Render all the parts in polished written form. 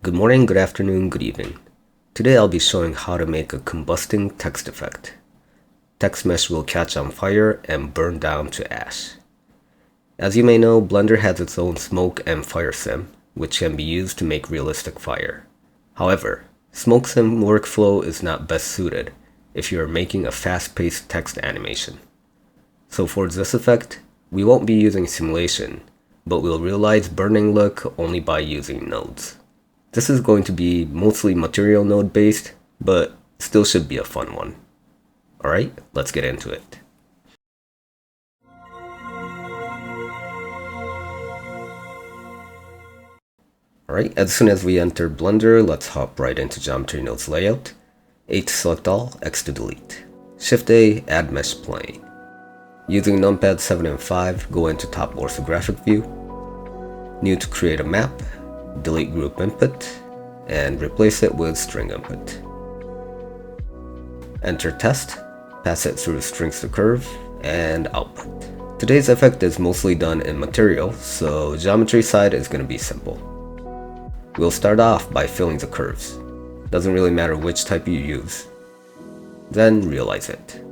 Good morning, good afternoon, good evening. Today I'll be showing how to make a combusting text effect. Text mesh will catch on fire and burn down to ash. As you may know, Blender has its own smoke and fire sim, which can be used to make realistic fire. However, smoke sim workflow is not best suited if you are making a fast-paced text animation. So for this effect, we won't be using simulation, but we'll realize burning look only by using nodes. This is going to be mostly material node based, but still should be a fun one. Alright, let's get into it. Alright, as soon as we enter Blender, let's hop right into Geometry Nodes Layout. A to select all, X to delete. Shift A, add mesh plane. Using numpad 7 and 5, go into top orthographic view. New to create a map, delete group input, and replace it with string input. Enter test, pass it through strings to curve, and output. Today's effect is mostly done in material, so geometry side is going to be simple. We'll start off by filling the curves. Doesn't really matter which type you use. Then realize it.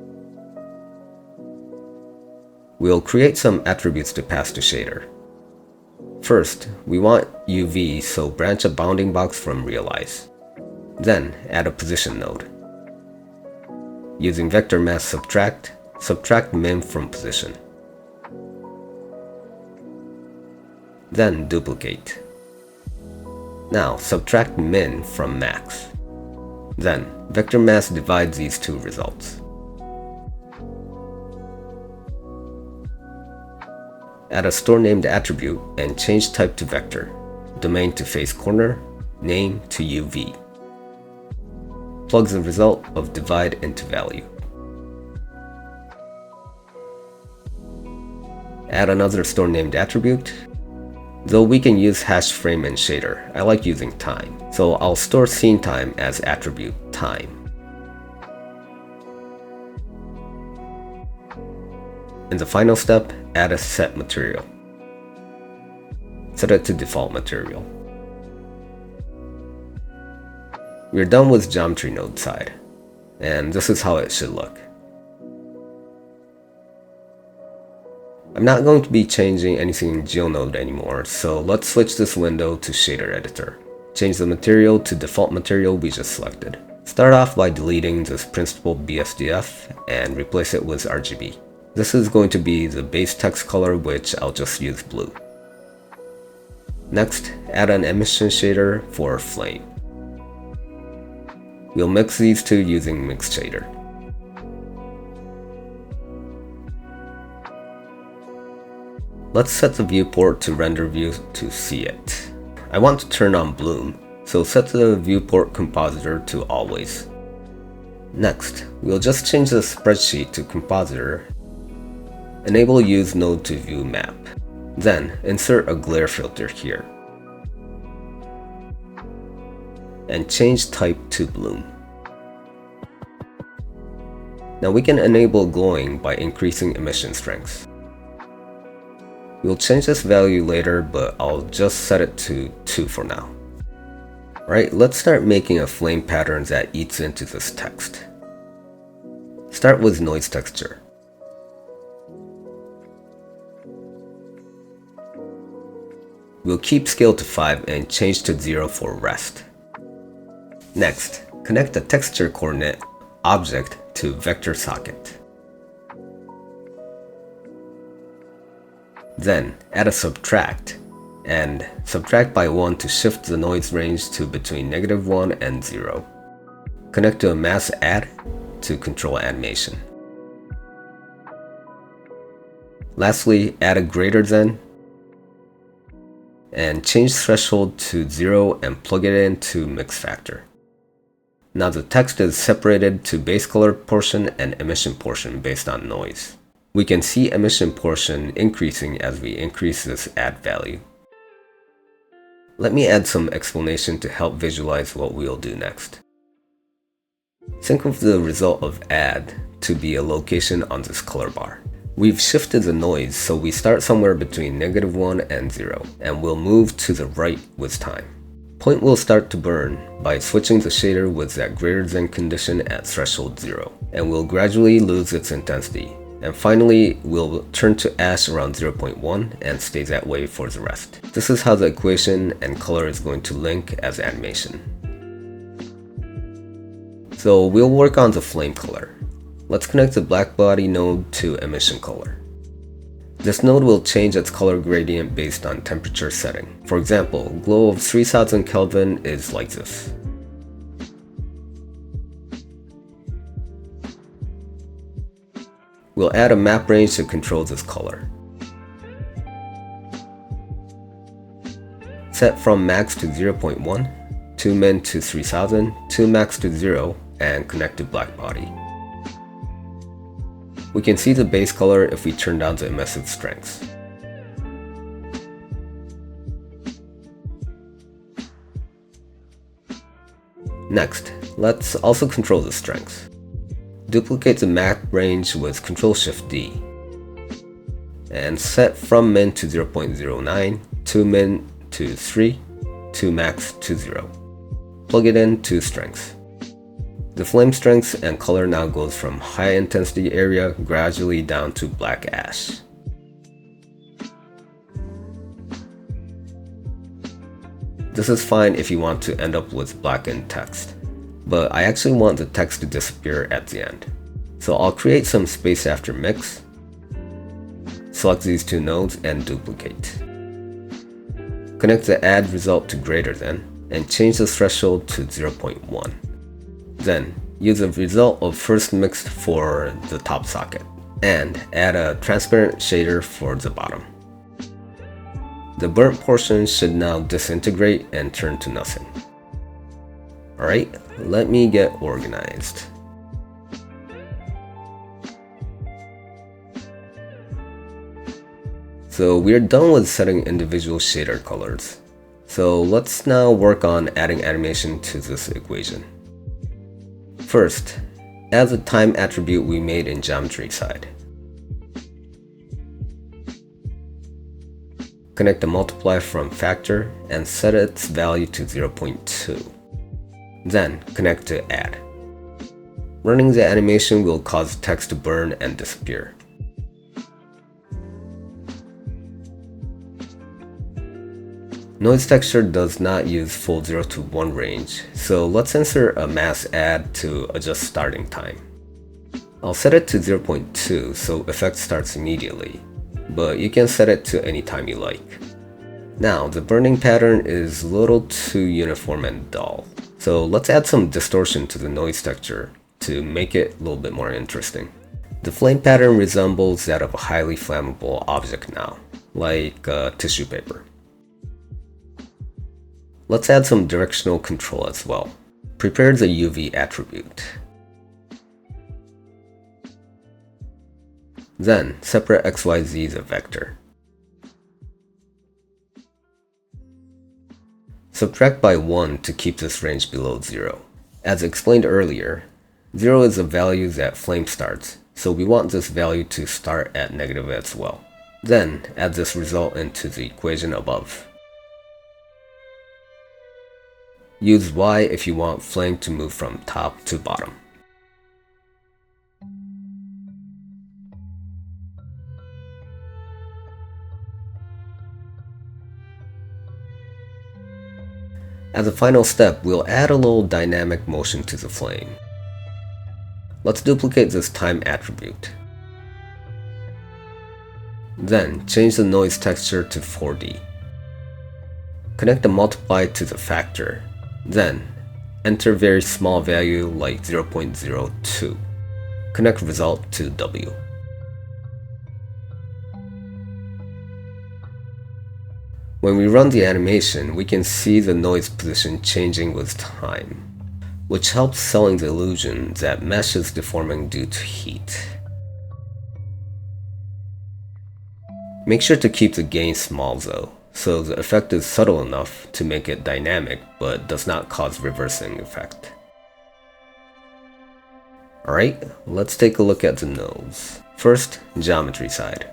We'll create some attributes to pass to shader. First, we want UV, so branch a bounding box from realize. Then add a position node. Using vector mask subtract, subtract min from position. Then duplicate. Now subtract min from max. Then vector mask divides these two results. Add a store named attribute and change type to vector, domain to face corner, name to UV. Plug the result of divide into value. Add another store named attribute. Though we can use hash frame and shader, I like using time, so I'll store scene time as attribute time. In the final step, add a set material. Set it to default material. We're done with geometry node side, and this is how it should look. I'm not going to be changing anything in GeoNode anymore, so let's switch this window to shader editor. Change the material to default material we just selected. Start off by deleting this principal BSDF and replace it with RGB. This is going to be the base text color, which I'll just use blue. Next, add an emission shader for flame. We'll mix these two using mix shader. Let's set the viewport to render view to see it. I want to turn on bloom, so set the viewport compositor to always. Next, we'll just change the spreadsheet to compositor. Enable use node to view map. Then insert a glare filter here. And change type to bloom. Now we can enable glowing by increasing emission strength. We'll change this value later, but I'll just set it to 2 for now. Alright, let's start making a flame pattern that eats into this text. Start with noise texture. We'll keep scale to 5 and change to 0 for rest. Next, connect the texture coordinate object to vector socket. Then add a subtract, and subtract by 1 to shift the noise range to between -1 and 0. Connect to a mask add to control animation. Lastly, add a greater than, and change threshold to 0 and plug it into mix factor. Now the text is separated to base color portion and emission portion based on noise. We can see emission portion increasing as we increase this add value. Let me add some explanation to help visualize what we'll do next. Think of the result of add to be a location on this color bar. We've shifted the noise, so we start somewhere between -1 and 0, and we'll move to the right with time. point will start to burn by switching the shader with that greater than condition at threshold 0, and will gradually lose its intensity, and finally will turn to ash around 0.1 and stay that way for the rest. This is how the equation and color is going to link as animation. So we'll work on the flame color. Let's connect the black body node to emission color. This node will change its color gradient based on temperature setting. For example, glow of 3000 Kelvin is like this. We'll add a map range to control this color. Set from max to 0.1, to min to 3000, to max to 0, and connect to black body. We can see the base color if we turn down the emissive strength. Next, let's also control the strength. Duplicate the map range with Ctrl-Shift-D and set from min to 0.09, to min to 3, to max to 0. Plug it in to strength. The flame strength and color now goes from high intensity area gradually down to black ash. This is fine if you want to end up with blackened text, but I actually want the text to disappear at the end. So I'll create some space after mix, select these two nodes and duplicate. Connect the add result to greater than and change the threshold to 0.1. Then, use the result of first mixed for the top socket, and add a transparent shader for the bottom. The burnt portion should now disintegrate and turn to nothing. Alright, let me get organized. So we're done with setting individual shader colors. So let's now work on adding animation to this equation. First, add the time attribute we made in geometry side. Connect the multiply from factor and set its value to 0.2. Then connect to add. Running the animation will cause text to burn and disappear. Noise texture does not use full 0 to 1 range, so let's insert a mask add to adjust starting time. I'll set it to 0.2 so effect starts immediately, but you can set it to any time you like. Now, the burning pattern is a little too uniform and dull, so let's add some distortion to the noise texture to make it a little bit more interesting. The flame pattern resembles that of a highly flammable object now, like tissue paper. Let's add some directional control as well. Prepare the UV attribute. Then, separate XYZ as a vector. Subtract by 1 to keep this range below 0. As explained earlier, 0 is the value that flame starts, so we want this value to start at negative as well. Then, add this result into the equation above. Use Y if you want flame to move from top to bottom. As a final step, we'll add a little dynamic motion to the flame. Let's duplicate this time attribute. Then, change the noise texture to 4D. Connect the multiply to the factor. Then, enter very small value like 0.02. Connect result to W. When we run the animation, we can see the noise position changing with time, which helps selling the illusion that mesh is deforming due to heat. Make sure to keep the gain small though, so the effect is subtle enough to make it dynamic but does not cause reversing effect. Alright, let's take a look at the nodes. First, geometry side.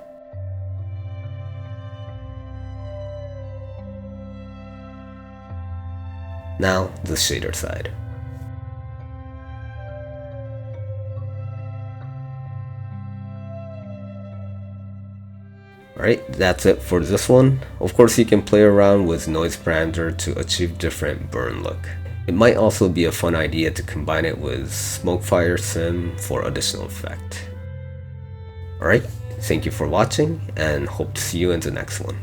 Now, the shader side. Alright, that's it for this one. Of course, you can play around with noise parameter to achieve different burn look. It might also be a fun idea to combine it with Smokefire Sim for additional effect. Alright, thank you for watching and hope to see you in the next one.